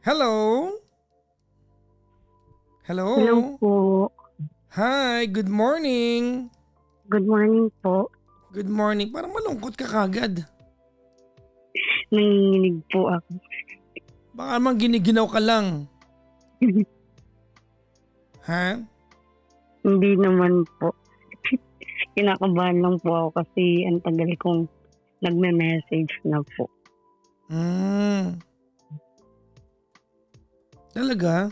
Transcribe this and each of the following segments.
Hello? Hello Hello? po. Hi, good morning. Good morning po. Good morning. Parang malungkot ka kagad. Nanginginig po ako. Baka naman giniginaw ka lang. Ha? Hindi naman po. Kinakabahan lang po ako kasi ang tagal kong nagme-message na po. Hmm. Talaga?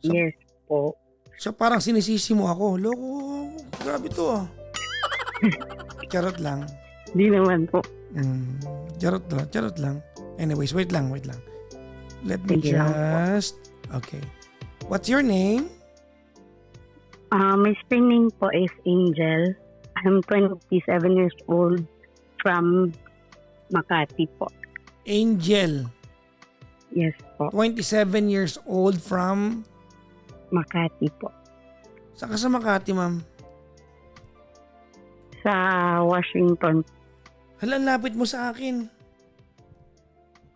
So, Yes po. so parang sinisisi mo ako. Loko, grabe to ah. Charot lang. Hindi naman po. Charot lang. Anyways, wait lang. Let me Sige lang po. just... Okay. What's your name? My screen name po is Angel. I'm 27 years old from Makati po. Angel. Yes po. 27 years old from... Makati po. Saan ka sa Makati, ma'am? Sa Washington. Hala, lapit mo sa akin.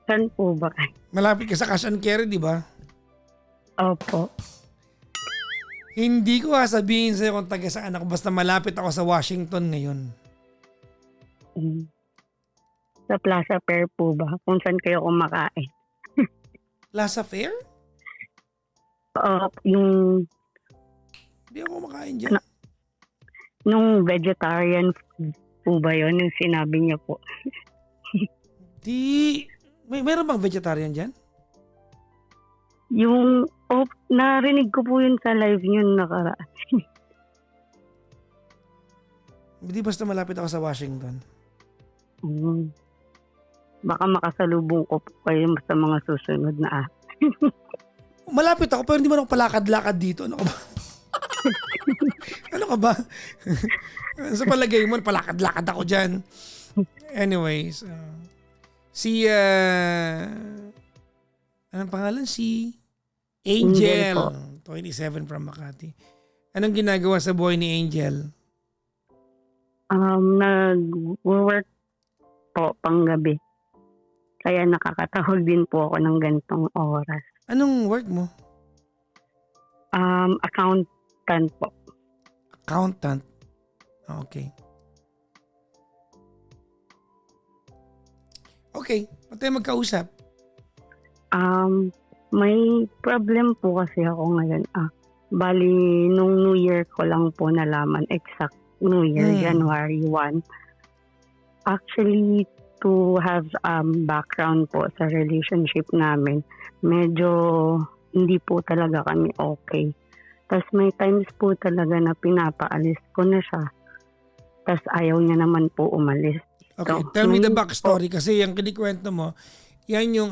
Saan po ba kayo? Malapit ka sa cash and carry, di ba? Opo. Hindi ko sabihin sa'yo kung taga saan ako. Basta malapit ako sa Washington ngayon. Mm. Sa Plaza Fair po ba? Kung saan kayo kumakain? Plaza Fair? Yung Hindi ako kumakain dyan. nung vegetarian food po ba yun? Yung sinabi niya po. Meron bang vegetarian dyan? Yung, narinig ko po yun sa live niyo nakaraan. Hindi, basta malapit ako sa Washington. Mm. Baka makasalubong ko po kayo sa mga susunod na Malapit ako pero hindi man ako palakad-lakad dito. Ano ka ba? Ano ka ba? Sa palagay mo, palakad-lakad ako dyan. Anyways. Anong pangalan? Si Angel. Angel 27 from Makati. Anong ginagawa sa buhay ni Angel? Nag-work po panggabi. Kaya nakakatawag din po ako ng ganitong oras. Anong work mo? Accountant po. Accountant. Okay. Okay. Ba't tayo magkausap? May problem po kasi ako ngayon. Bali, nung New Year ko lang po nalaman, exact New Year, January 1. Actually, to have background po sa relationship namin, medyo hindi po talaga kami okay. Tapos may times po talaga na pinapaalis ko na siya. Tapos ayaw niya naman po umalis. Okay, So, tell me the ngayon backstory kasi yung kinikwento mo, yan yung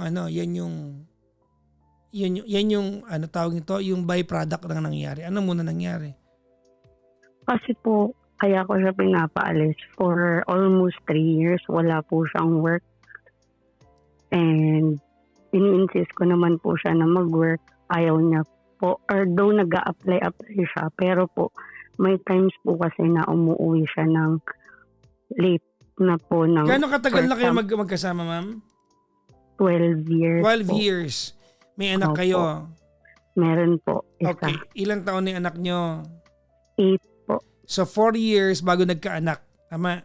tawag nito, yung byproduct ng nangyari. Ano muna nangyari? Kasi po, kaya ko siya pinapaalis for almost 3 years. Wala po siyang work. And ini-insist ko naman po siya na mag-work. Ayaw niya po. Although nag-a-apply siya. Pero po, may times po kasi na umuwi siya ng late na po. Gano'ng katagal na kayo magkasama, ma'am? 12 years 12 po. years. May anak Opo. kayo. Meron po. Isa. Okay. Ilang taon na yung anak nyo? 8 po. So 4 years bago nagkaanak. Tama?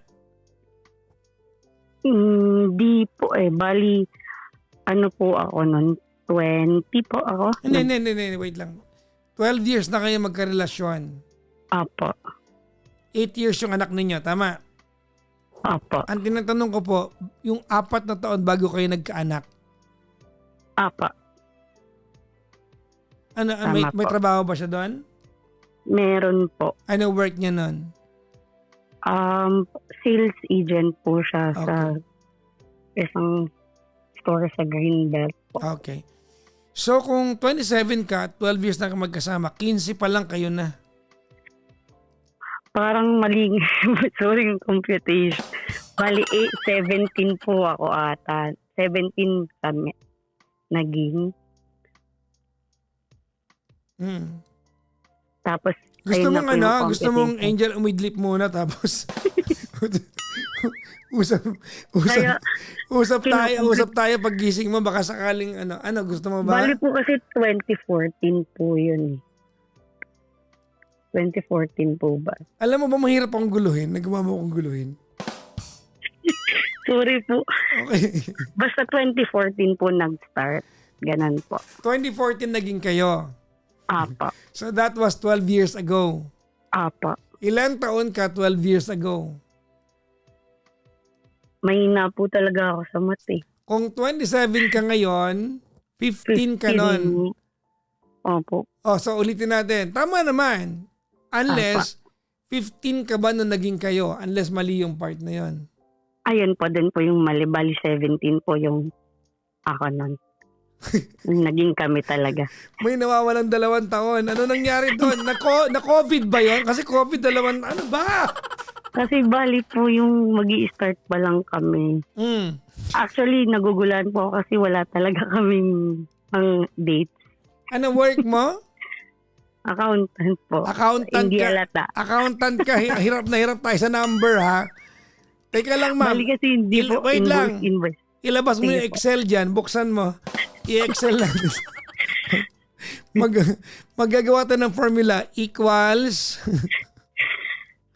Hindi po Bali, ano po ako nun? 20 po ako. Hindi. Wait lang. 12 years na kayo magkarelasyon. Apo. 8 years yung anak ninyo. Tama? Apo. Ang tinatanong ko po, yung 4 na taon bago kayo nagkaanak. Apa. Ano, Tama may po. trabaho ba siya doon? Meron po. Ano work niya nun? Sales agent po siya sa isang store sa Greenbelt po. Okay. So kung 27 ka, 12 years na ka magkasama, 15 pa lang kayo na. Parang maling, sorry yung computation. Bali, 17 po ako ata. 17 kami naging. Tapos, Gusto ayun na mong po yung gusto mong competition. Angel umidlip muna tapos usap, Kaya, usap tayo pag gising mo, baka sakaling gusto mo ba? bali po kasi 2014 po yun eh. 2014 po ba? Alam mo ba mahirap akong guluhin? Nagawa mo akong guluhin? Sorry po. Okay. Basta 2014 po nag-start. Ganon po. 2014 naging kayo. Apa. So that was 12 years ago. Apa. Ilang taon ka 12 years ago? Mahina po talaga ako sa mat eh. Kung 27 ka ngayon, 15 ka nun. Opo. So ulitin natin. Tama naman. Unless 15 ka ba nung naging kayo? Unless mali yung part na yon. Ayun po din po yung mali. Bali 17 po yung ako nun. Naging kami talaga. May nawawalang 2 taon. Ano nangyari doon? Na-COVID ba yon? Kasi COVID 2, ano ba? Kasi bali po yung magi-start pa lang kami. Actually, nagugulan po ako kasi wala talaga kaming pang dates. Ano work mo? Accountant po. Accountant Hindi ka. alata. Accountant ka. Hirap na hirap tayo sa number, ha? Teka lang, ma'am. Bali kasi hindi po Wait lang. invoice. Ilabas mo Sige yung po. Excel dyan. Buksan mo. I-Excel natin. Maggagawa tayo ng formula. Equals.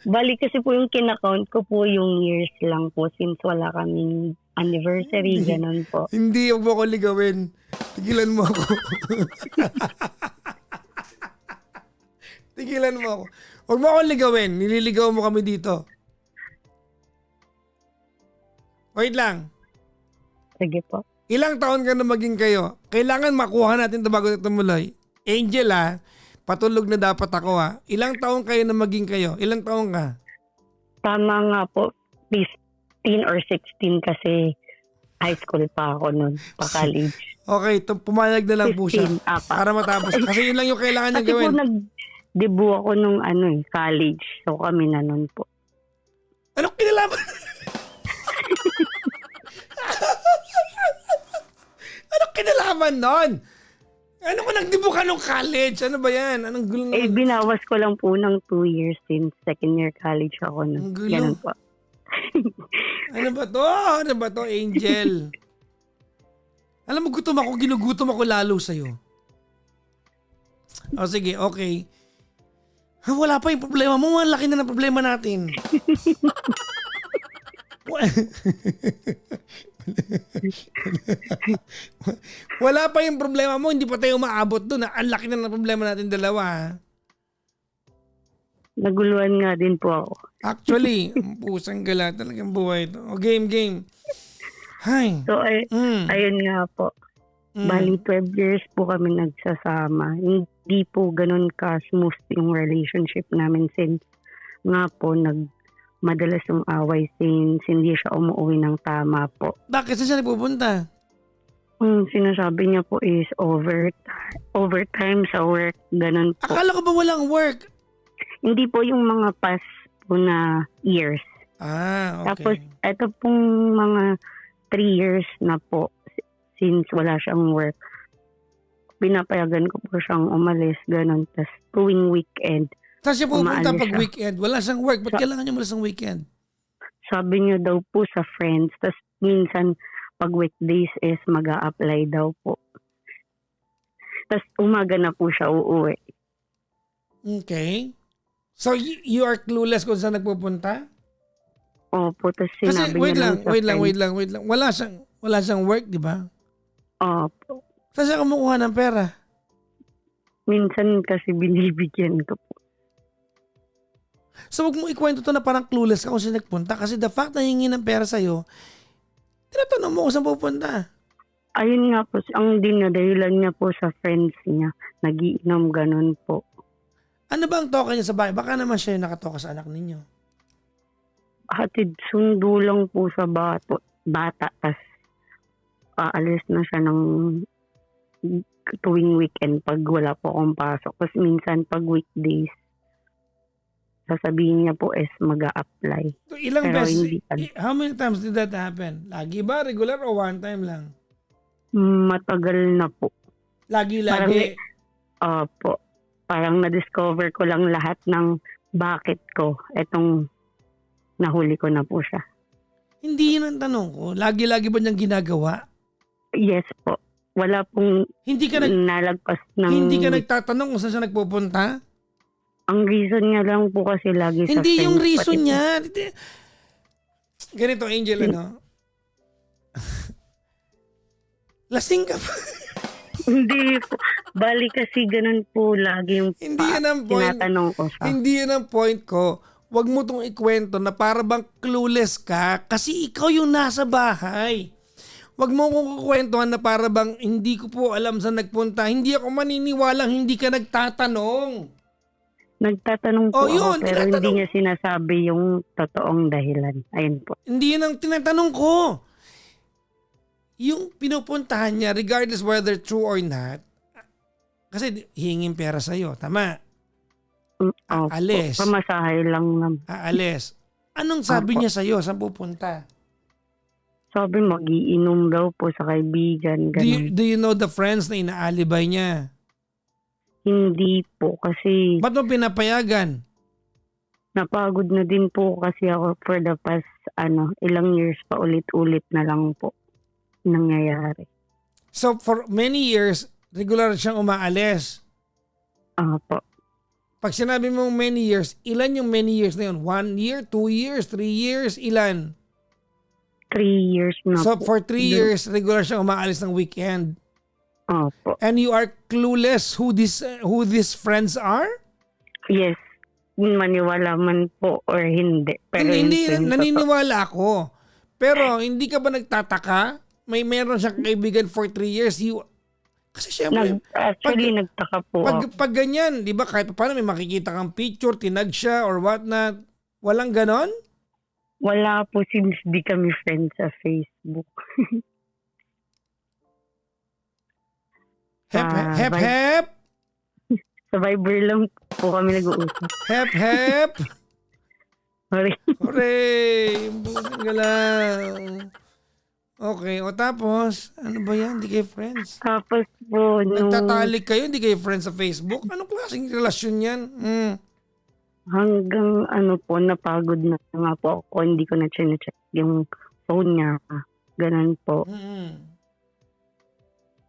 Bali kasi po yung kinakount ko po yung years lang po since wala kaming anniversary, ganun po. Hindi, huwag mo ako ligawin. Tigilan mo ako. Tigilan mo ako. Huwag mo ako ligawin. Nililigaw mo kami dito. Wait lang. Sige po. Ilang taon ka na maging kayo? Kailangan makuha natin ito bago tumuloy. Angel, ha? Patulog na dapat ako, ha? Ilang taon kayo na maging kayo? Ilang taon ka? Tama nga po, 15 or 16 kasi high school pa ako nun, pa college. Okay, pumayag na lang po siya. 15, apa. Para matapos. Kasi yun lang yung kailangan niya Kasi po gawin. nag-debut ako nung college. So kami na nun po. Anong kinalaman? Anong kinalaman nun? Ano ko nagdibo ka nung college? Ano ba yan? Anong gulo naman? Binawas ko lang po ng 2 years since second year college ako nun. Ang gulo. Ganun po. Ano ba to? Ano ba to, Angel? Alam mo, gutom ako. Ginugutom ako lalo sa'yo. O sige, okay. Wala pa yung problema mo. Ang laki na ng problema natin. Wala pa yung problema mo. Hindi pa tayo umaabot doon. Ang laki na ng problema natin dalawa. Naguluhan nga din po ako. Actually, ang pusang gala talagang buhay ito. O game. Hay. So, ayun nga po. Bali, 12 years po kami nagsasama. Hindi po ganun ka-smooth yung relationship namin since nga po madalas yung away since hindi siya umuwi ng tama po. Bakit saan siya nagpupunta? Sinasabi niya po is overtime sa work, ganun po. Akala ko ba walang work? Hindi po yung mga past po na years. Okay. Tapos, ito pong mga 3 years na po since wala siyang work. Pinapayagan ko po siyang umalis, ganun. Tapos, tuwing weekend, Saan siya pupunta umaalis pag siya. weekend? Wala siyang work. Ba't kailangan niya malas ng weekend? Sabi niya daw po sa friends. Tapos, minsan, pag weekdays is mag-a-apply daw po. Tapos, umaga na po siya uuwi. Okay. So, you are clueless kung saan nagpupunta? Opo, tapos Kasi, sinabi wait niya lang. lang sa friends. Wala siyang work, di ba? Opo. Saan siya kumukuha ng pera? Minsan kasi binibigyan ko po. So, wag mo ikwento to na parang clueless ka kung saan nagpunta kasi the fact na hingi ng pera sa'yo, tinatanong mo kung saan pupunta. Ayun nga po, ang dinadahilan niya po sa friends niya. Nagiinom, ganun po. Ano ba ang toka niya sa bahay? Baka naman siya yung nakatoka sa anak ninyo. Hatid sundo lang po sa bata. Tas aalis na siya ng tuwing weekend pag wala po akong pasok. Tapos minsan pag weekdays, sasabihin niya po is mag-a-apply. So, ilang Pero beses? hindi pa. How many times did that happen? Lagi ba? Regular o one time lang? Matagal na po. Lagi. Po. Parang na-discover ko lang lahat ng bakit ko. Etong nahuli ko na po siya. Hindi yun ang tanong ko. Lagi-lagi ba niyang ginagawa? Yes po. Wala pong Hindi ka nalagpas ng... hindi ka nagtatanong kung saan siya nagpupunta? Ang reason niya lang po kasi lagi sa Hindi yung friends, reason pati po- niya. Ganito, Angel, ano? Lasing ka pa. Hindi po. Bali kasi ganun po lagi yung Hindi yan ang point. tinatanong ko siya. Hindi yan ang point ko. Huwag mo tong ikwento na para bang clueless ka kasi ikaw yung nasa bahay. Huwag mo kong kukwentuhan na para bang hindi ko po alam saan nagpunta. Hindi ako maniniwalang hindi ka nagtatanong. Nagtatanong po Oh, yun, ako pero tinatanong. hindi niya sinasabi yung totoong dahilan. Ayun po. Hindi yan ang tinatanong ko. Yung pinupuntahan niya, regardless whether true or not, kasi hihingin pera sa'yo, tama? Opo. Alis. Pamasahe lang naman. Aalis. Anong sabi Opo. niya sa'yo? Saan pupunta? Sabi magiinom daw po sa kaibigan. Ganun. Do you know the friends na inaalibay niya? Hindi po kasi Ba't mo pinapayagan? napagod na din po kasi ako for the past ilang years pa ulit-ulit na lang po nangyayari. So for many years, regular siyang umaalis. Opo. Pag sinabi mong many years, ilan yung many years na yun? 1 year, 2 years, 3 years, ilan? 3 years na So po. for 3 years, regular siyang umaalis ng weekend. Opo. And you are clueless who these friends are? Yes. Maniwala man po or hindi. Pero Hindi, yun po yung naniniwala ako. Pero hindi ka ba nagtataka? Meron siyang kaibigan for 3 years. Kasi syempre, nagtaka po ako. pag ganyan, di ba kahit paano may makikita kang picture, tinag siya or what not. Walang ganon? Wala po since di kami friends sa Facebook. Hep, hep, hep. Sa Viber lang po kami nag-uusap. Hep, hep. Sorry. Hooray! Bukan ka lang. Okay, o tapos, ano ba yan? Hindi kayo friends? Tapos po, Nagtatalik kayo, hindi kayo friends sa Facebook? Anong klaseng relasyon yan? hanggang napagod na nga po ako. Hindi ko na check yung phone niya. Ganun po.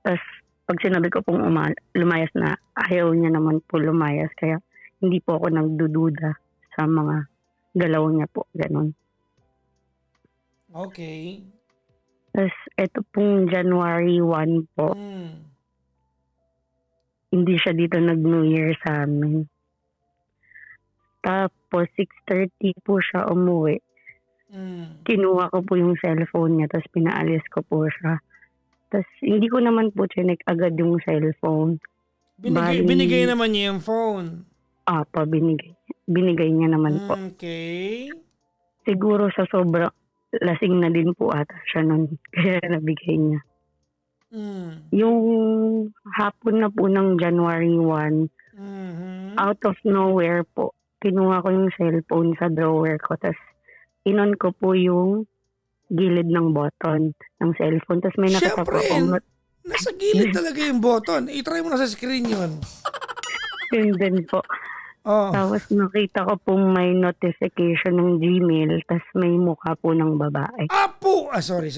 Tapos, pag sinabi ko pong lumayas na, ayaw niya naman po lumayas. Kaya, hindi po ako nagdududa sa mga galaw niya po. Ganun. Okay. Tapos, eto pong January 1 po, hindi siya dito nag-New Year sa amin. Tapos, 6:30 po siya umuwi. Kinuha ko po yung cellphone niya, tapos pinaalis ko po siya. Tapos, hindi ko naman po chinek agad yung cellphone. Binigay naman niya yung phone. Apa, binigay. Binigay niya naman po. Okay. Siguro sa sobrang lasing na din po ata siya nun. Kaya nabigay niya. Yung hapon na po ng January 1, out of nowhere po, kinuha ko yung cellphone sa drawer ko. Tapos, inon ko po yung gilid ng button ng cellphone. Tapos may nakita po Siyempre, ako. nasa gilid talaga yung button. I-try mo na sa screen yun. Yun din po. Oh. Tapos nakita ko pong may notification ng Gmail. Tapos may mukha po ng babae. Apo! Sorry.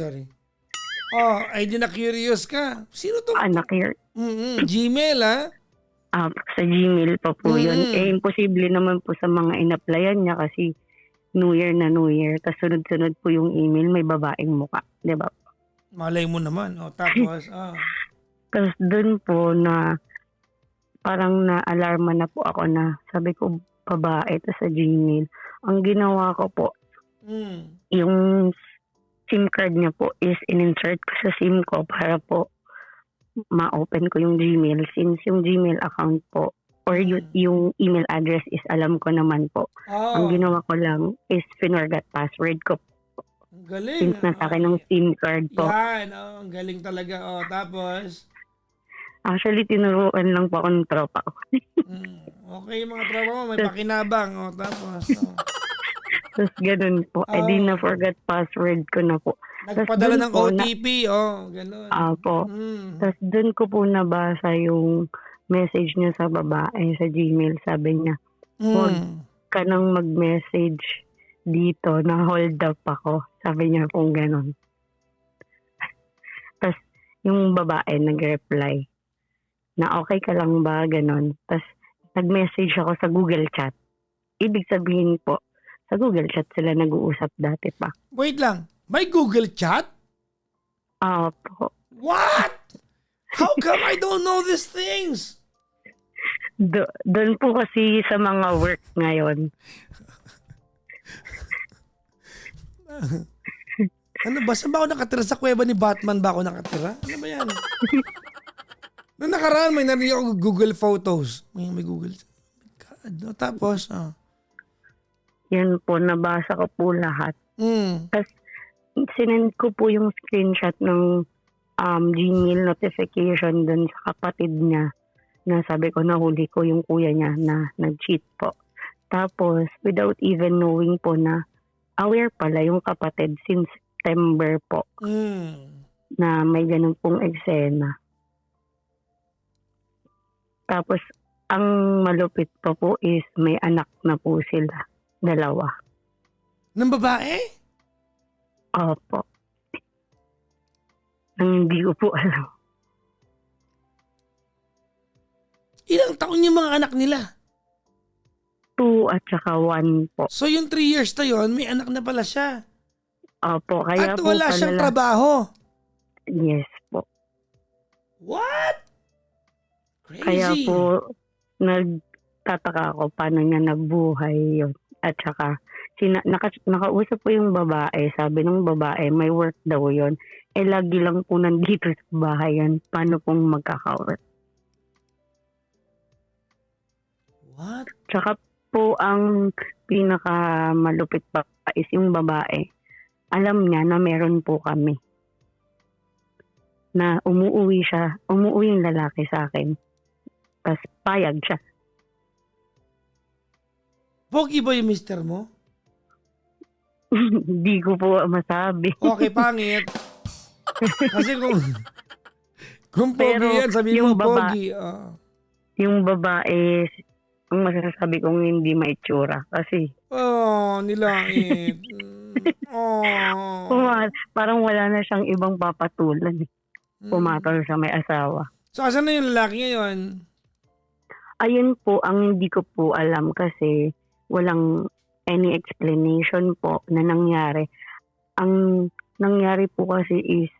Oh, ay di na curious ka. Sino to? Anak here. Gmail, ha? Sa Gmail pa po yun. Imposible naman po sa mga in-applyan niya kasi New Year na New Year. Tapos sunod-sunod po yung email, may babaeng mukha. Diba? Malay mo naman. Tapos, Tapos dun po na parang na-alarma na po ako na sabi ko babae ito sa Gmail. Ang ginawa ko po, yung SIM card niya po is in-insert ko sa SIM ko para po ma-open ko yung Gmail since yung Gmail account po or yung email address is alam ko naman po. Ang ginawa ko lang is finorgot password ko. Galing. Since nasa akin ng SIM card po. Yan, ang galing talaga. Tapos? Actually, tinuruan lang po ako ng tropa ko. Okay, mga tropa mo, may pakinabang. Tapos? Tapos ganun po. Di na-forgot password ko na po. Nagpadala ng OTP, ganun. Po. Tapos dun ko po nabasa yung message niya sa babae sa Gmail. Sabi niya, huwag ka nang mag-message dito, na-hold up ako. Sabi niya kung gano'n. Tapos yung babae nag-reply na okay ka lang ba, gano'n. Tapos nag-message ako sa Google Chat. Ibig sabihin po, sa Google Chat sila nag-uusap dati pa. Wait lang. May Google Chat? Opo. What? How come I don't know these things? Doon po kasi sa mga work ngayon. Ano ba? Saan ba ako nakatira? Sa kuweba ni Batman ba ako nakatira? Ano ba yan? Noong nakaraan, may narinig ako Google Photos. May Google. God, no? Tapos, Yan po, nabasa ko po lahat. Tapos, sinend ko po yung screenshot ng Gmail notification dun sa kapatid niya na sabi ko nahuli ko yung kuya niya na nag-cheat po. Tapos, without even knowing po na aware pala yung kapatid since September po na may ganun pong eksena. Tapos, ang malupit pa po is may anak na po sila. 2. ng babae? Opo. Ang hindi ko po alam. Ilang taon yung mga anak nila? 2 at saka 1 po. So yung 3 years na yun, may anak na pala siya. Opo, kaya At po wala siyang pala- trabaho. Yes po. What? Crazy. Kaya po, nagtataka ako paano niya nabuhay yun. At saka, nakausap po yung babae. Sabi ng babae, may work daw yun. Lagi lang po nandito sa bahay yan. Paano pong magkaka-work? What? Tsaka po, ang pinakamalupit pa is yung babae. Alam niya na meron po kami. Na umuwi yung lalaki sa akin. Tapos payag siya. Pogi ba yung mister mo? Hindi ko po masabi. Okay, pangit. Kasi kung pogi Pero yan, sabi mo yung pogi. Yung babae, ang masasabi kong hindi maitsura. Kasi Nilangit. parang wala na siyang ibang papatulan. Pumatol sa may asawa. So, asan na yung lalaki ngayon? Ayun po, ang hindi ko po alam kasi walang any explanation po na nangyari. Ang nangyari po kasi is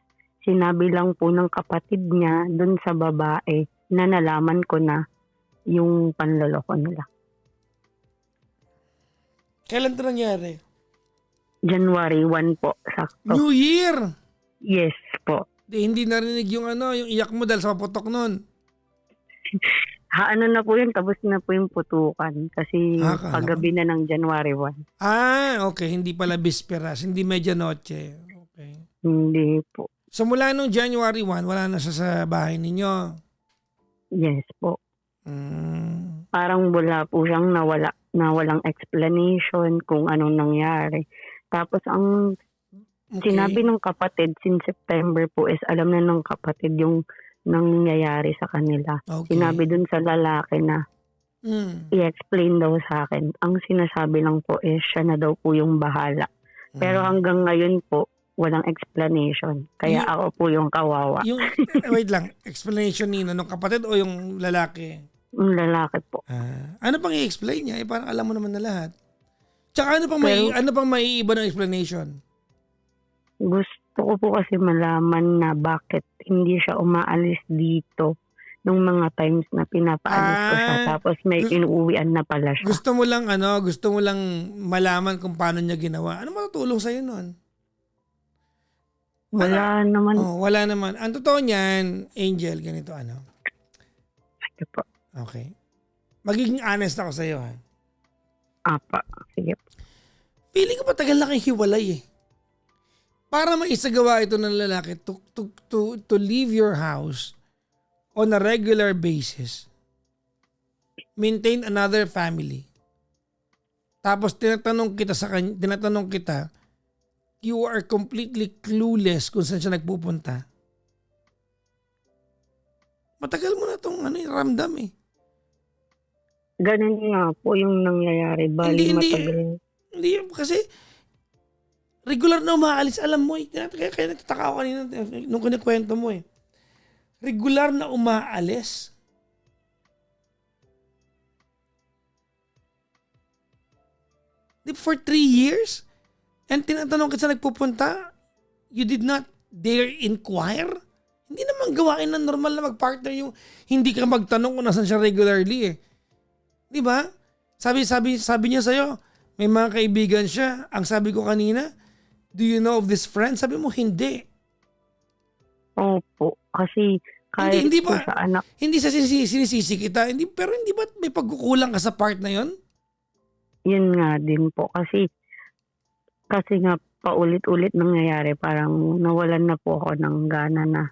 sinabi lang po ng kapatid niya dun sa babae na nalaman ko na yung panloloko nila. Kailan ito nangyari? January 1 po, sakto. New Year! Yes po. Hindi narinig yung yung iyak mo dahil sa paputok nun. Ano na po yun, tapos na po yung putukan. Kasi Akala paggabi na ng January 1. Okay. Hindi pala bisperas. Hindi medianoche. Okay. Hindi po. So, mula nung January 1, wala na siya sa bahay ninyo. Yes po. Mm. Parang wala po siyang walang explanation kung anong nangyari. Tapos ang Okay. sinabi ng kapatid since September po is alam na ng kapatid yung nangyayari sa kanila. Okay. Sinabi dun sa lalaki na i-explain daw sa akin. Ang sinasabi lang po is siya na daw po yung bahala. Pero hanggang ngayon po, walang explanation. Kaya ako po yung kawawa. Wait lang. Explanation ni nung kapatid o yung lalaki? Yung lalaki po. Ano pang i-explain niya? Parang alam mo naman na lahat. Tsaka ano pang maiiba ng explanation? Gusto ko po kasi malaman na bakit hindi siya umaalis dito nung mga times na pinapaalis ko siya. Tapos may inuuwian na pala siya. Gusto mo lang malaman kung paano niya ginawa. Ano matutulong sa'yo nun? Wala naman. Wala naman. Ang totoo niyan, Angel, ganito Sige po. Okay. Magiging honest ako sa'yo, ha? Apa. Sige po. Feeling ko patagal na kayong hiwalay, eh. Para maisagawa ito ng lalaki to leave your house on a regular basis, maintain another family. Tapos tinatanong kita, you are completely clueless kung saan siya nagpupunta. Matagal mo na itong ramdam, eh. Ganun nga po yung nangyayari. Bali Hindi. matagal. Hindi, kasi regular na umaalis. Alam mo, kaya nagtataka ako kanina nung kinikwento mo eh. Regular na umaalis. For 3 years? And tinatanong kita nagpupunta, you did not dare inquire? Hindi naman gawain na normal na mag-partner yung hindi ka magtanong kung nasan siya regularly eh. Di ba? Sabi niya sa'yo, may mga kaibigan siya. Ang sabi ko kanina, do you know of this friend? Sabi mo, hindi. Opo, kasi kahit Hindi po ba? sa anak, Hindi sa sinisisi kita. Pero hindi ba may pagkukulang ka sa part na yon? yun nga din po. Kasi nga paulit-ulit nangyayari, parang nawalan na po ako ng gana na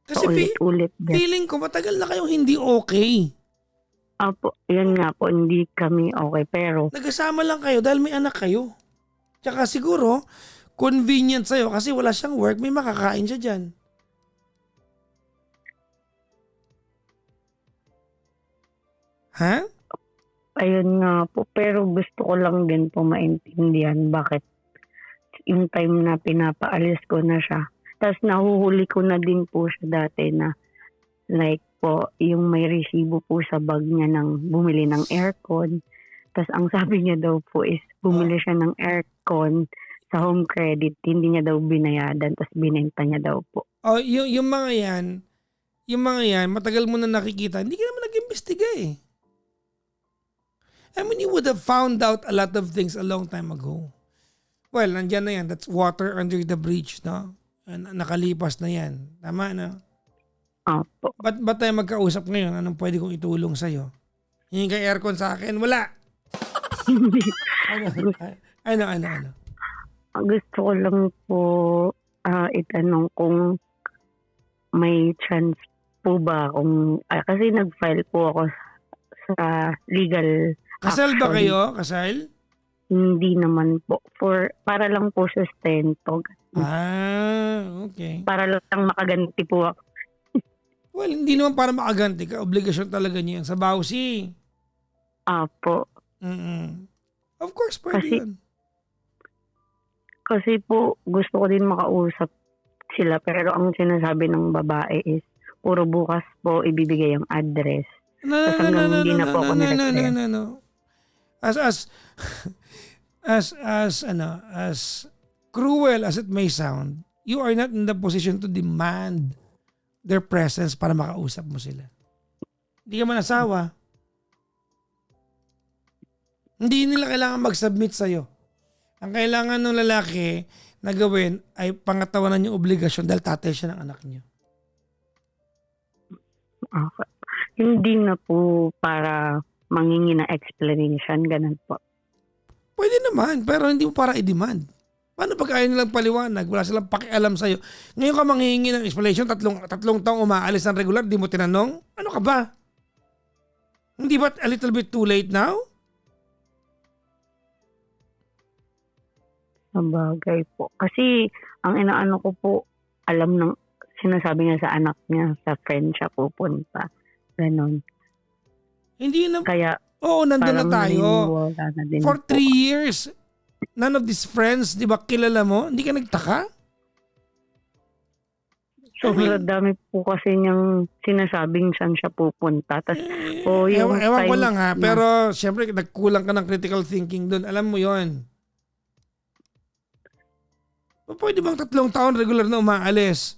Kasi paulit-ulit. feeling ko matagal na kayong hindi okay. Opo, yun nga po, hindi kami okay. Pero Nagkasama lang kayo dahil may anak kayo. Tsaka siguro, convenient sa'yo kasi wala siyang work, may makakain siya dyan. Ha? ayun nga po, pero gusto ko lang din po maintindihan bakit yung time na pinapaalis ko na siya. Tapos nahuhuli ko na din po siya dati na like po, yung may resibo po sa bag niya ng bumili ng aircon. Tapos ang sabi niya daw po is bumili siya ng aircon sa home credit. Hindi niya daw binayadan, tapos binenta niya daw po. Oh, yung mga yan, matagal mo na nakikita, hindi ka naman nag-imbestiga eh. I mean, you would have found out a lot of things a long time ago. Well, nandyan na yan. That's water under the bridge, no? Nakalipas na yan. Tama, no? Opo. Ba't tayo magkausap ngayon? Anong pwede kong itulong sa'yo? Hingi ka aircon sa akin? Wala. Ano? Gusto ko lang po itanong kung may chance po ba kung kasi nag-file po ako sa legal Kasal ba action. kayo? Kasal? Hindi naman po. Para lang po sustento. Okay. Para lang makaganti po ako. Well, hindi naman para makaganti ka. Obligasyon talaga niya yan sa bawsi. Apo. Mm-mm. Of course, pwede yun. Kasi po gusto ko din makausap sila, pero ang sinasabi ng babae is puro bukas po ibibigay yung address. Tapos hanggang hindi na po ako nire-refer. No. As cruel as it may sound, you are not in the position to demand their presence para makausap mo sila. Hindi ka man asawa. Hindi nila kailangan mag-submit sa'yo. Ang kailangan ng lalaki na gawin ay pangatawanan yung obligasyon dahil tatay siya ng anak niyo. Okay. Hindi na po para mangingi na explanation, ganun po. Pwede naman, pero hindi mo para i-demand. Paano pag ayaw nilang paliwanag? Wala silang pakialam sa'yo. Ngayon ka manghihingi ng explanation, tatlong taong umaalis ng regular, di mo tinanong? Ano ka ba? Hindi ba a little bit too late now? Sabagay po. Kasi ang inaano ko po, alam ng sinasabi niya sa anak niya, sa friend siya pupunta. Ganon. Hindi na. Kaya Oo, nandun na parang tayo. naniniwala na din For po. 3 years, none of these friends, di ba, kilala mo? Hindi ka nagtaka? Sobrang dami po kasi niyang sinasabing saan siya pupunta. Tas, Ewan ko time lang ha, na- pero syempre nagkulang ka ng critical thinking doon. Alam mo yon. Pwede bang 3 taon regular na umaalis?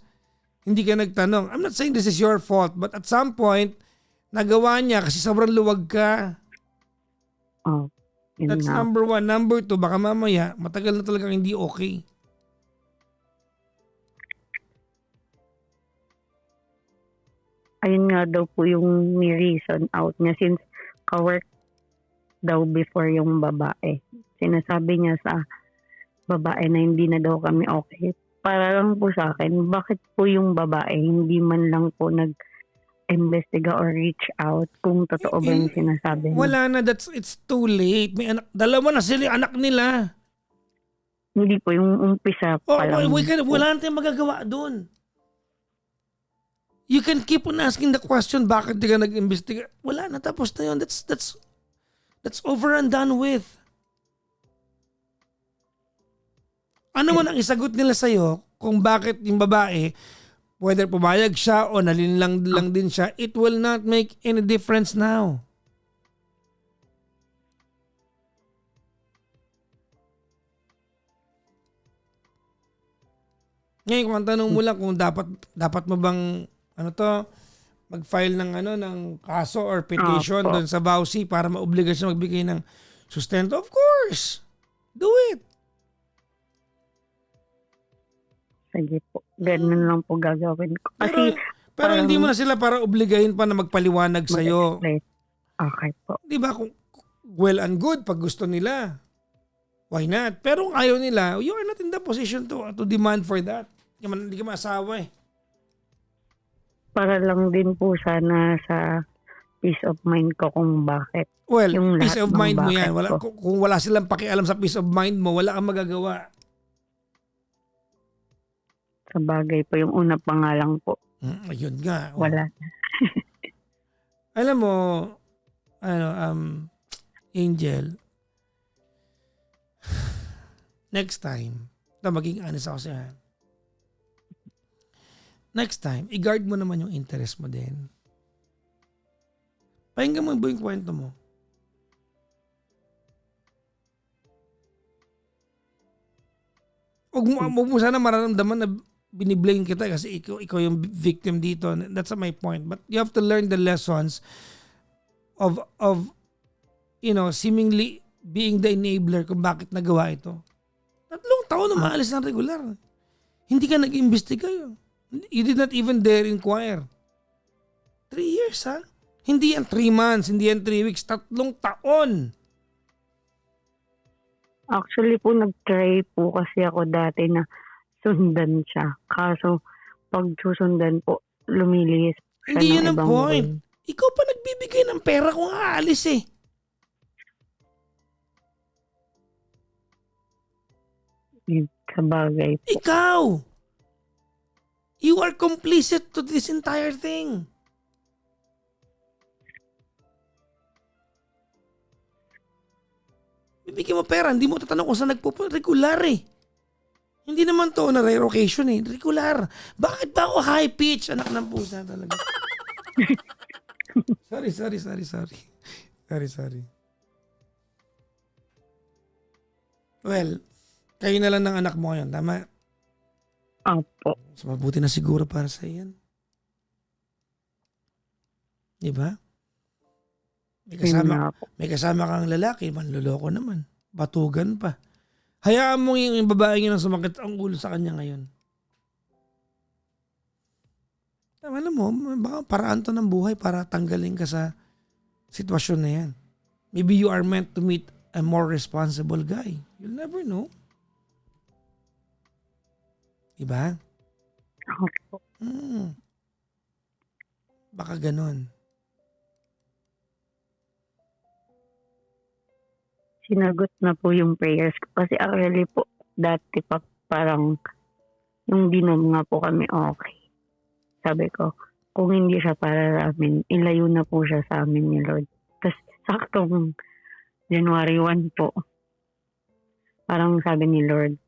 Hindi ka nagtanong. I'm not saying this is your fault, but at some point, nagawa niya kasi sobrang luwag ka. Oh, yun That's nga. number 1. Number 2, baka mamaya, matagal na talagang hindi okay. Ayun nga daw po yung ni-reason out niya since ka-work daw before yung babae. Sinasabi niya sa babae na hindi na daw kami okay. Para lang po sa akin, bakit po yung babae hindi man lang po nag-investiga or reach out kung totoo ba yung sinasabi niya? Wala na, it's too late. May anak, dalawa na sila, anak nila. Hindi po, yung umpisa Oh, pa lang. wala na tayong magagawa doon. You can keep on asking the question, bakit di ka nag-imbestiga? Wala na, tapos na yun. That's over and done with. ano man ang isagot nila sa'yo kung bakit yung babae, whether pumayag siya o nalinlang lang din siya, it will not make any difference now. Ngayon, kung ang tanong mo lang kung dapat mo bang mag-file ng kaso or petition Opo. doon sa Bausi para maobliga siya magbigay ng sustento, of course. Do it. Sige po. Ganun lang po gagawin ko. Kasi Pero parang- hindi mo na sila para obligahin pa na magpaliwanag sa'yo. Okay po. Di ba? Kung well and good pag gusto nila. Why not? Pero kung ayaw nila, you are not in the position to demand for that. Hindi ka maasawa eh. Para lang din po sana sa peace of mind ko kung bakit. Well, Yung peace lahat of ng mind mo bakit yan. ko. Kung wala silang pakialam sa peace of mind mo, wala kang magagawa. Sa bagay po, yung una pa nga lang po. Ayun nga. Oh. Wala. Alam mo, Angel, next time, maging honest ako sa'yo. Next time, i-guard mo naman yung interest mo din. Pakinggan mo ba yung kwento mo? Huwag mo sana mararamdaman na biniblame kita kasi ikaw yung victim dito. That's my point. But you have to learn the lessons of seemingly being the enabler kung bakit nagawa ito. 3 taon na maalis ng regular. Hindi ka nag-imbestiga yun. You did not even dare inquire. 3 years, ha? Hindi yan 3 months, hindi yan 3 weeks, 3 taon. Actually po, nag-try po kasi ako dati na sundan siya. Kaso, pag susundan po, lumilihis siya Hindi ng yun ang ibang point. way. Ikaw pa nagbibigay ng pera kung aalis eh. Yun, sa bagay po. Ikaw! You are complicit to this entire thing. Bibigyan mo pera, hindi mo tatanong kung saan nagpupunta. Regular eh. Hindi naman to na rare occasion eh. Regular. Bakit ba ako high pitch? Anak ng pusa talaga. Sorry. Well, kayo na lang ng anak mo ngayon, tama? Opo. Mas mabuti na siguro para sa iyan. Di ba? Yun nga po. May kasama kang lalaki, manloloko naman. Batugan pa. Hayaan mo yung babae yun ang sumakit ang ulo sa kanya ngayon. Alam mo, baka paraan to ng buhay para tanggalin ka sa sitwasyon na yan. Maybe you are meant to meet a more responsible guy. You'll never know. Diba? Opo. Baka ganon. Sinagot na po yung prayers ko. Kasi actually po, dati pa parang nung dinom nga po kami okay. Sabi ko, kung hindi siya para sa amin, ilayo na po siya sa amin ni Lord. Tapos saktong January 1 po, parang sabi ni Lord,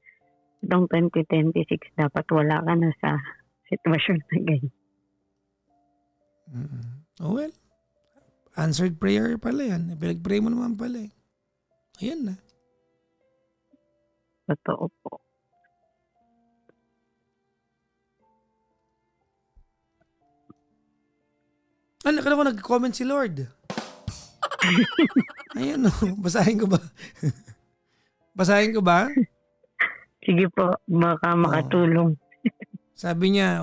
itong 2026 dapat wala ka na sa sitwasyon na ganyan. Oh well, answered prayer pala yan. Pinag-pray mo naman pala eh. Ayan na. Totoo po. Ano ka naman nag-comment si Lord? Ayan o. Basahin ko ba? Basahin ko ba? Sige po, baka makatulong. Sabi niya,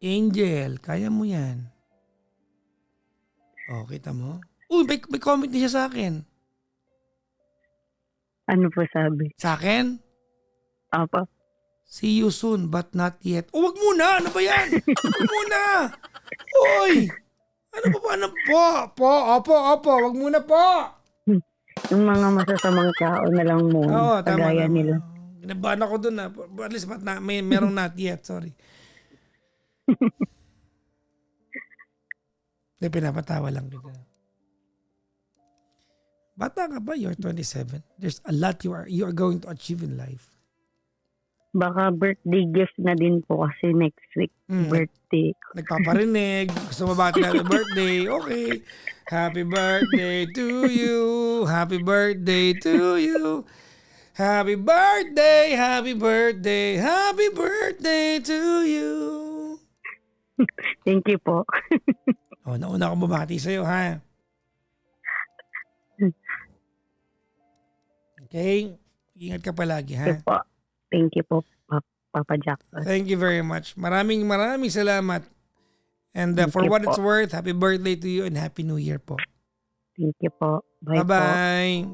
Angel, kaya mo yan. Kita mo? Uy, may comment niya sa akin. Ano po sabi? Sa akin? Apa? See you soon but not yet. Wag muna! Ano ba yan? Wag muna! Uy! Ano pa? Ano po? Opo. Wag muna po! Yung mga masasamang tao na lang mo, Oo, tama. kagaya nila. Ginabahan ako dun na. At least merong not yet. Sorry. Hindi, pinapatawa lang kita. Bata ka ba? You're 27. There's a lot you are going to achieve in life. Baka birthday gift na din po kasi next week. Hmm, Birthday. nagpaparinig. Gusto mo bati happy birthday? Okay. Happy birthday to you. Happy birthday to you. Happy birthday, happy birthday, happy birthday to you. Thank you po. Oh, nauna akong bumati sa'yo, ha? Okay? Ingat ka palagi, Thank you ha? po. Thank you po, Papa Jackson. Thank you very much. Maraming salamat. And Thank for you what po. it's worth, happy birthday to you and happy new year po. Thank you po. Bye po. Bye-bye.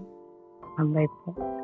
Bye po.